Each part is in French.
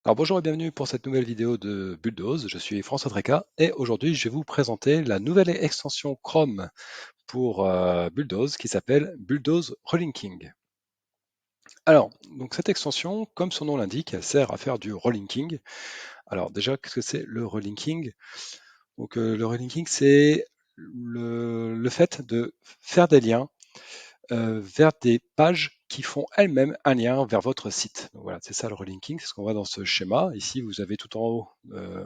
Alors bonjour et bienvenue pour cette nouvelle vidéo de Bulldoze. Je suis François Treca et aujourd'hui je vais vous présenter la nouvelle extension Chrome pour Bulldoze qui s'appelle Bulldoze Relinking. Alors, donc cette extension, comme son nom l'indique, elle sert à faire du relinking. Alors déjà, qu'est-ce que c'est le relinking? Donc le relinking, c'est le fait de faire des liens vers des pages qui font elles-mêmes un lien vers votre site. Donc voilà, c'est ça le relinking, c'est ce qu'on voit dans ce schéma. Ici, vous avez tout en haut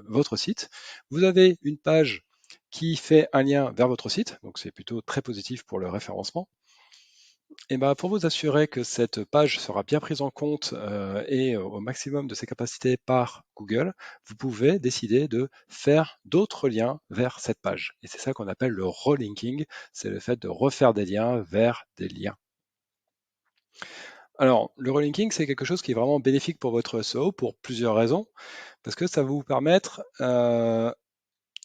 votre site. Vous avez une page qui fait un lien vers votre site, donc c'est plutôt très positif pour le référencement. Et ben, pour vous assurer que cette page sera bien prise en compte et au maximum de ses capacités par Google, vous pouvez décider de faire d'autres liens vers cette page. Et c'est ça qu'on appelle le relinking, c'est le fait de refaire des liens vers des liens. Alors, le relinking, c'est quelque chose qui est vraiment bénéfique pour votre SEO pour plusieurs raisons, parce que ça va vous permettre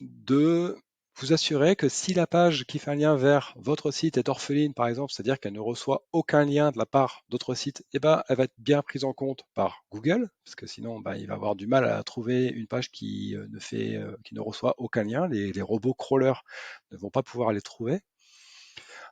de vous assurer que si la page qui fait un lien vers votre site est orpheline, par exemple, c'est-à-dire qu'elle ne reçoit aucun lien de la part d'autres sites, eh ben, elle va être bien prise en compte par Google, parce que sinon, ben, il va avoir du mal à trouver une page qui ne reçoit aucun lien. Les robots crawlers ne vont pas pouvoir les trouver.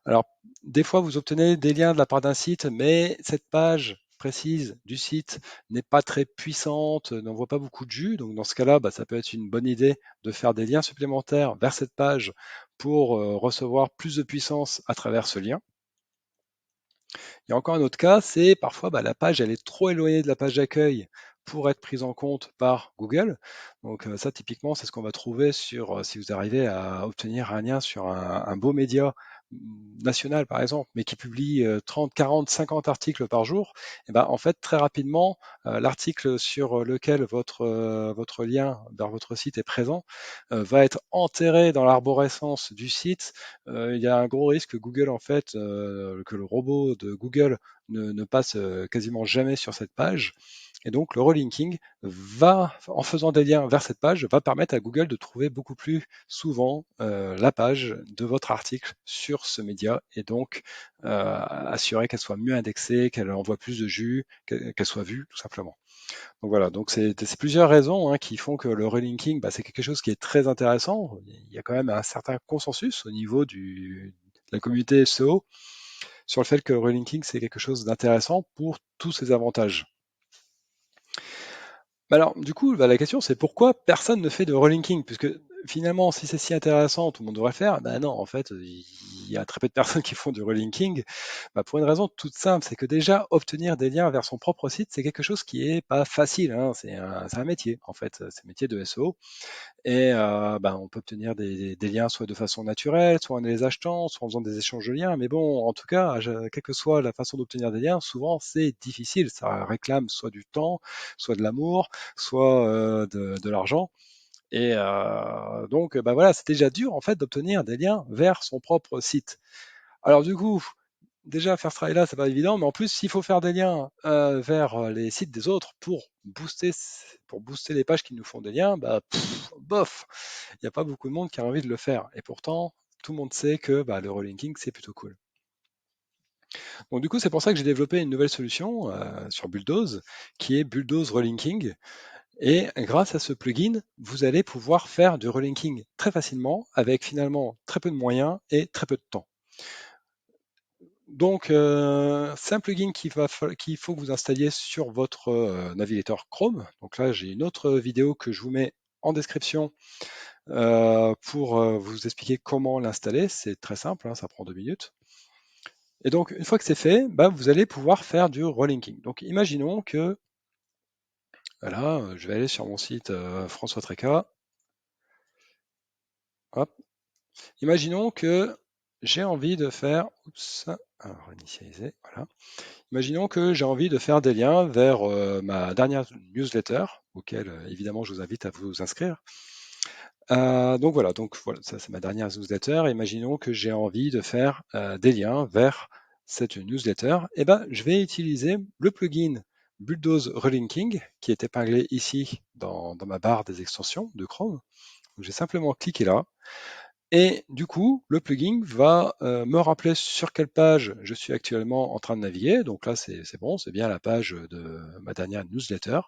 Alors, des fois, vous obtenez des liens de la part d'un site, mais cette page précise du site n'est pas très puissante, n'envoie pas beaucoup de jus. Donc, dans ce cas-là, bah, ça peut être une bonne idée de faire des liens supplémentaires vers cette page pour recevoir plus de puissance à travers ce lien. Il y a encore un autre cas, c'est parfois bah, la page elle est trop éloignée de la page d'accueil pour être prise en compte par Google. Donc ça typiquement c'est ce qu'on va trouver sur si vous arrivez à obtenir un lien sur un beau média national par exemple, mais qui publie 30, 40, 50 articles par jour, et ben, en fait très rapidement l'article sur lequel votre lien vers votre site est présent va être enterré dans l'arborescence du site. Il y a un gros risque que Google, en fait, que le robot de Google ne passe quasiment jamais sur cette page. Et donc, le relinking va, en faisant des liens vers cette page, va permettre à Google de trouver beaucoup plus souvent la page de votre article sur ce média et donc assurer qu'elle soit mieux indexée, qu'elle envoie plus de jus, qu'elle soit vue, tout simplement. Donc voilà, donc c'est plusieurs raisons qui font que le relinking, bah, c'est quelque chose qui est très intéressant. Il y a quand même un certain consensus au niveau de la communauté SEO sur le fait que le relinking, c'est quelque chose d'intéressant pour tous ses avantages. Bah alors, du coup, bah, la question, c'est pourquoi personne ne fait de relinking? Puisque finalement, si c'est si intéressant, tout le monde devrait le faire. Ben non, en fait, il y a très peu de personnes qui font du relinking. Bah, pour une raison toute simple, c'est que déjà, obtenir des liens vers son propre site, c'est quelque chose qui est pas facile, hein. C'est un métier, en fait. C'est un métier de SEO. Et ben, on peut obtenir des liens soit de façon naturelle, soit en les achetant, soit en faisant des échanges de liens. Mais bon, en tout cas, quelle que soit la façon d'obtenir des liens, souvent c'est difficile. Ça réclame soit du temps, soit de l'amour, soit de l'argent. Et donc, bah voilà, c'est déjà dur en fait d'obtenir des liens vers son propre site. Alors du coup, déjà faire ce travail-là, c'est pas évident, mais en plus, s'il faut faire des liens vers les sites des autres pour booster les pages qui nous font des liens, bah bof, il n'y a pas beaucoup de monde qui a envie de le faire. Et pourtant, tout le monde sait que bah, le relinking, c'est plutôt cool. Donc du coup, c'est pour ça que j'ai développé une nouvelle solution sur Bulldoze, qui est Bulldoze Relinking. Et grâce à ce plugin, vous allez pouvoir faire du relinking très facilement, avec finalement très peu de moyens et très peu de temps. Donc, c'est un plugin qu'il faut que vous installiez sur votre navigateur Chrome. Donc là, j'ai une autre vidéo que je vous mets en description pour vous expliquer comment l'installer. C'est très simple, hein, ça prend 2 minutes. Et donc, une fois que c'est fait, bah, vous allez pouvoir faire du relinking. Donc, imaginons que, voilà, je vais aller sur mon site François Treca. Hop. Imaginons que j'ai envie de faire, oups, alors initialiser, voilà. Imaginons que j'ai envie de faire des liens vers ma dernière newsletter, auquel évidemment je vous invite à vous inscrire. Donc voilà, ça c'est ma dernière newsletter. Imaginons que j'ai envie de faire des liens vers cette newsletter. Et ben, je vais utiliser le plugin Bulldoze Relinking qui est épinglé ici dans ma barre des extensions de Chrome. Donc, je vais simplement cliquer là. Et du coup, le plugin va me rappeler sur quelle page je suis actuellement en train de naviguer. Donc là, c'est bon, c'est bien la page de ma dernière newsletter.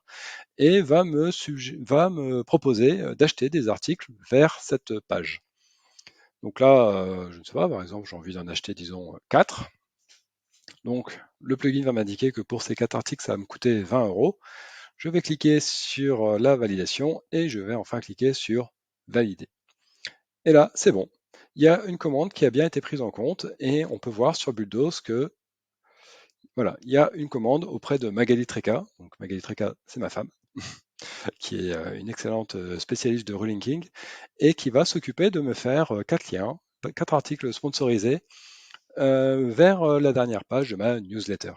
Et va me proposer d'acheter des articles vers cette page. Donc là, je ne sais pas, par exemple, j'ai envie d'en acheter, disons, 4. Donc le plugin va m'indiquer que pour ces 4 articles, ça va me coûter 20 euros. Je vais cliquer sur la validation et je vais enfin cliquer sur valider. Et là, c'est bon. Il y a une commande qui a bien été prise en compte et on peut voir sur Bulldoze que voilà, il y a une commande auprès de Magali Treka. Donc Magali Treka, c'est ma femme, qui est une excellente spécialiste de Ruling King et qui va s'occuper de me faire 4 liens, 4 articles sponsorisés vers la dernière page de ma newsletter.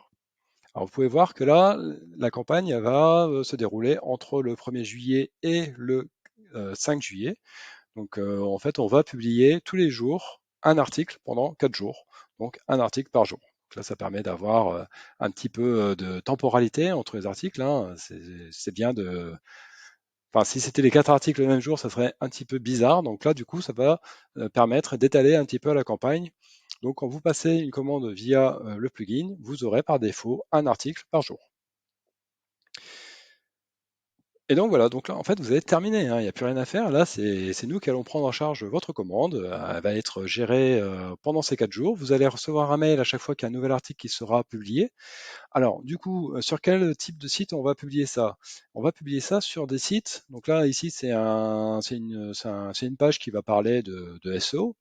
Alors vous pouvez voir que là, la campagne va se dérouler entre le 1er juillet et le 5 juillet. Donc en fait, on va publier tous les jours un article pendant 4 jours, donc un article par jour. Donc là, ça permet d'avoir un petit peu de temporalité entre les articles, hein. C'est bien de... Enfin, si c'était les 4 articles le même jour, ça serait un petit peu bizarre. Donc là, du coup, ça va permettre d'étaler un petit peu la campagne. Donc quand vous passez une commande via le plugin, vous aurez par défaut un article par jour. Et donc voilà, donc là en fait vous avez terminé, hein, il n'y a plus rien à faire. Là, c'est nous qui allons prendre en charge votre commande. Elle va être gérée pendant ces 4 jours. Vous allez recevoir un mail à chaque fois qu'il y a un nouvel article qui sera publié. Alors du coup, sur quel type de site on va publier ça? On va publier ça sur des sites. Donc là, ici, c'est une page qui va parler de SEO.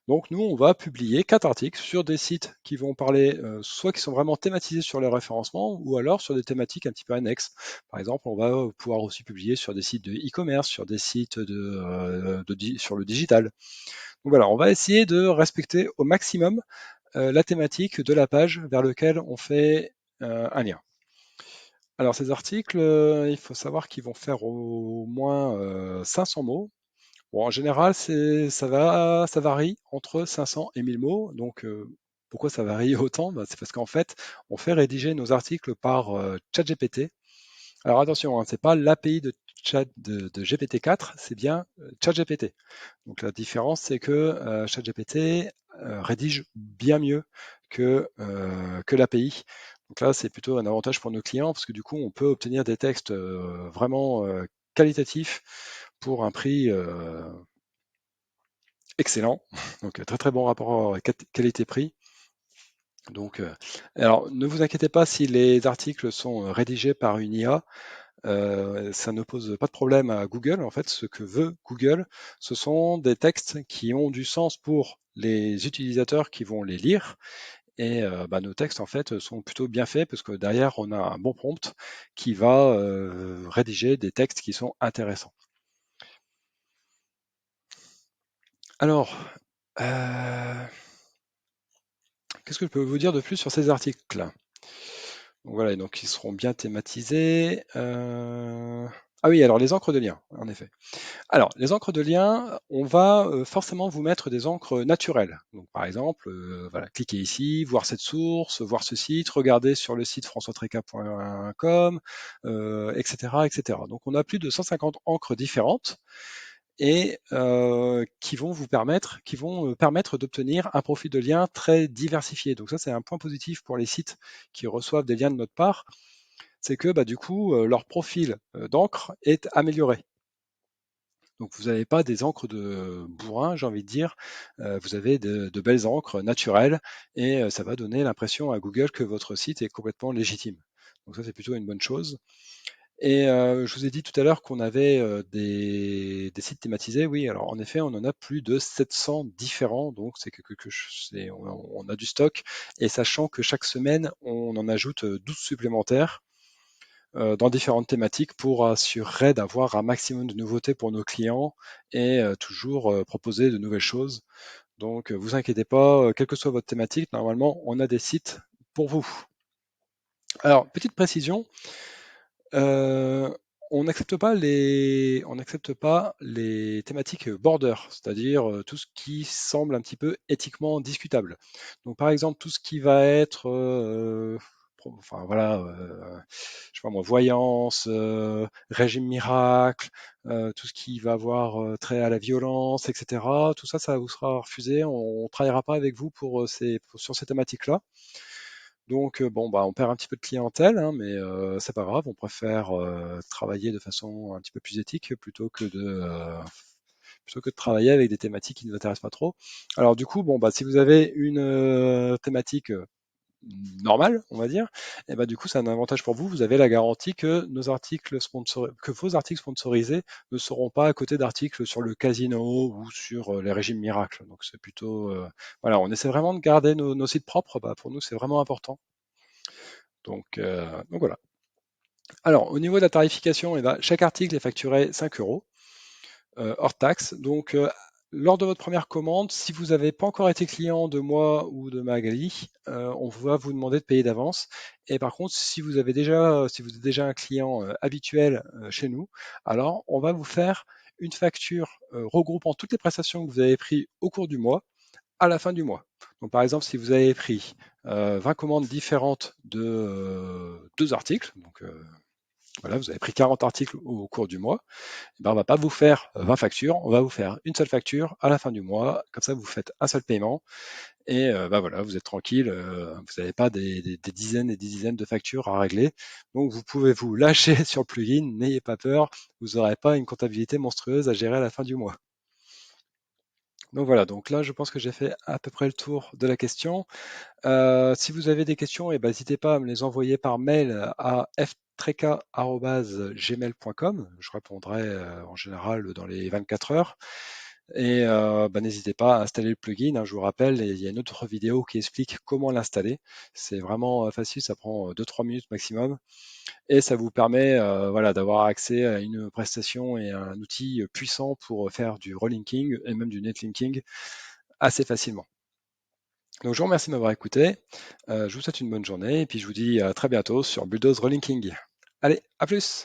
Donc nous, on va publier 4 articles sur des sites qui vont parler, soit qui sont vraiment thématisés sur le référencement, ou alors sur des thématiques un petit peu annexes. Par exemple, on va pouvoir aussi publier sur des sites de e-commerce, sur des sites sur le digital. Donc voilà, on va essayer de respecter au maximum la thématique de la page vers laquelle on fait un lien. Alors ces articles, il faut savoir qu'ils vont faire au moins 500 mots. Bon, en général, ça varie entre 500 et 1000 mots. Donc, pourquoi ça varie autant? Bah, c'est parce qu'en fait, on fait rédiger nos articles par ChatGPT. Alors attention, hein, c'est pas l'API de GPT-4, c'est bien ChatGPT. Donc la différence, c'est que ChatGPT rédige bien mieux que l'API. Donc là, c'est plutôt un avantage pour nos clients parce que du coup, on peut obtenir des textes vraiment qualitatifs pour un prix excellent. Donc très très bon rapport qualité-prix. Donc, alors ne vous inquiétez pas si les articles sont rédigés par une IA, ça ne pose pas de problème à Google. En fait, ce que veut Google, ce sont des textes qui ont du sens pour les utilisateurs qui vont les lire. Et nos textes, en fait, sont plutôt bien faits parce que derrière, on a un bon prompt qui va rédiger des textes qui sont intéressants. Alors, qu'est-ce que je peux vous dire de plus sur ces articles? Donc voilà, donc ils seront bien thématisés. Ah oui, alors les encres de lien, en effet. Alors, les encres de lien, on va forcément vous mettre des encres naturelles. Donc, par exemple, voilà, cliquez ici, voir cette source, voir ce site, regardez sur le site françoistreca.com, etc., etc. Donc, on a plus de 150 encres différentes et qui vont permettre d'obtenir un profil de lien très diversifié. Donc ça, c'est un point positif pour les sites qui reçoivent des liens de notre part, c'est que du coup, leur profil d'encre est amélioré. Donc vous n'avez pas des encres de bourrin, j'ai envie de dire, vous avez de belles encres naturelles et ça va donner l'impression à Google que votre site est complètement légitime. Donc ça, c'est plutôt une bonne chose. Et je vous ai dit tout à l'heure qu'on avait des sites thématisés. Oui, alors en effet, on en a plus de 700 différents, donc c'est on a du stock. Et sachant que chaque semaine, on en ajoute 12 supplémentaires dans différentes thématiques pour assurer d'avoir un maximum de nouveautés pour nos clients et toujours proposer de nouvelles choses. Donc, vous inquiétez pas, quelle que soit votre thématique, normalement, on a des sites pour vous. Alors, petite précision, euh, on n'accepte pas les thématiques border, c'est-à-dire tout ce qui semble un petit peu éthiquement discutable. Donc, par exemple, tout ce qui va être enfin voilà, je sais pas moi, voyance, régime miracle, tout ce qui va avoir trait à la violence, etc. Tout ça, ça vous sera refusé. On ne travaillera pas avec vous sur ces thématiques-là. Donc bon, bah, on perd un petit peu de clientèle, hein, mais c'est pas grave. On préfère travailler de façon un petit peu plus éthique plutôt que de travailler avec des thématiques qui ne nous intéressent pas trop. Alors du coup, bon, bah, si vous avez une thématique normale, on va dire, et bah, du coup, c'est un avantage pour vous. Vous avez la garantie que que vos articles sponsorisés ne seront pas à côté d'articles sur le casino ou sur les régimes miracles. Donc c'est plutôt, voilà, on essaie vraiment de garder nos sites propres. Bah, pour nous, c'est vraiment important. Donc voilà. Alors, au niveau de la tarification, eh ben, chaque article est facturé 5 euros. Hors taxe. Donc, lors de votre première commande, si vous n'avez pas encore été client de moi ou de Magali, on va vous demander de payer d'avance. Et par contre, si vous êtes déjà un client habituel chez nous, alors on va vous faire une facture regroupant toutes les prestations que vous avez prises au cours du mois à la fin du mois. Donc, par exemple, si vous avez pris 20 commandes différentes de deux articles, donc voilà, vous avez pris 40 articles au cours du mois, eh ben, on ne va pas vous faire 20 factures, on va vous faire une seule facture à la fin du mois. Comme ça, vous faites un seul paiement et bah voilà, vous êtes tranquille. Vous n'avez pas des dizaines et des dizaines de factures à régler. Donc, vous pouvez vous lâcher sur le plugin, n'ayez pas peur, vous n'aurez pas une comptabilité monstrueuse à gérer à la fin du mois. Donc voilà, donc là, je pense que j'ai fait à peu près le tour de la question. Si vous avez des questions, eh ben, n'hésitez pas à me les envoyer par mail à ftreca@gmail.com. Je répondrai en général dans les 24 heures. Et bah, n'hésitez pas à installer le plugin, hein, je vous rappelle, il y a une autre vidéo qui explique comment l'installer. C'est vraiment facile, ça prend 2-3 minutes maximum. Et ça vous permet voilà, d'avoir accès à une prestation et à un outil puissant pour faire du relinking et même du netlinking assez facilement. Donc je vous remercie de m'avoir écouté. Je vous souhaite une bonne journée et puis je vous dis à très bientôt sur Bulldoze Relinking. Allez, à plus!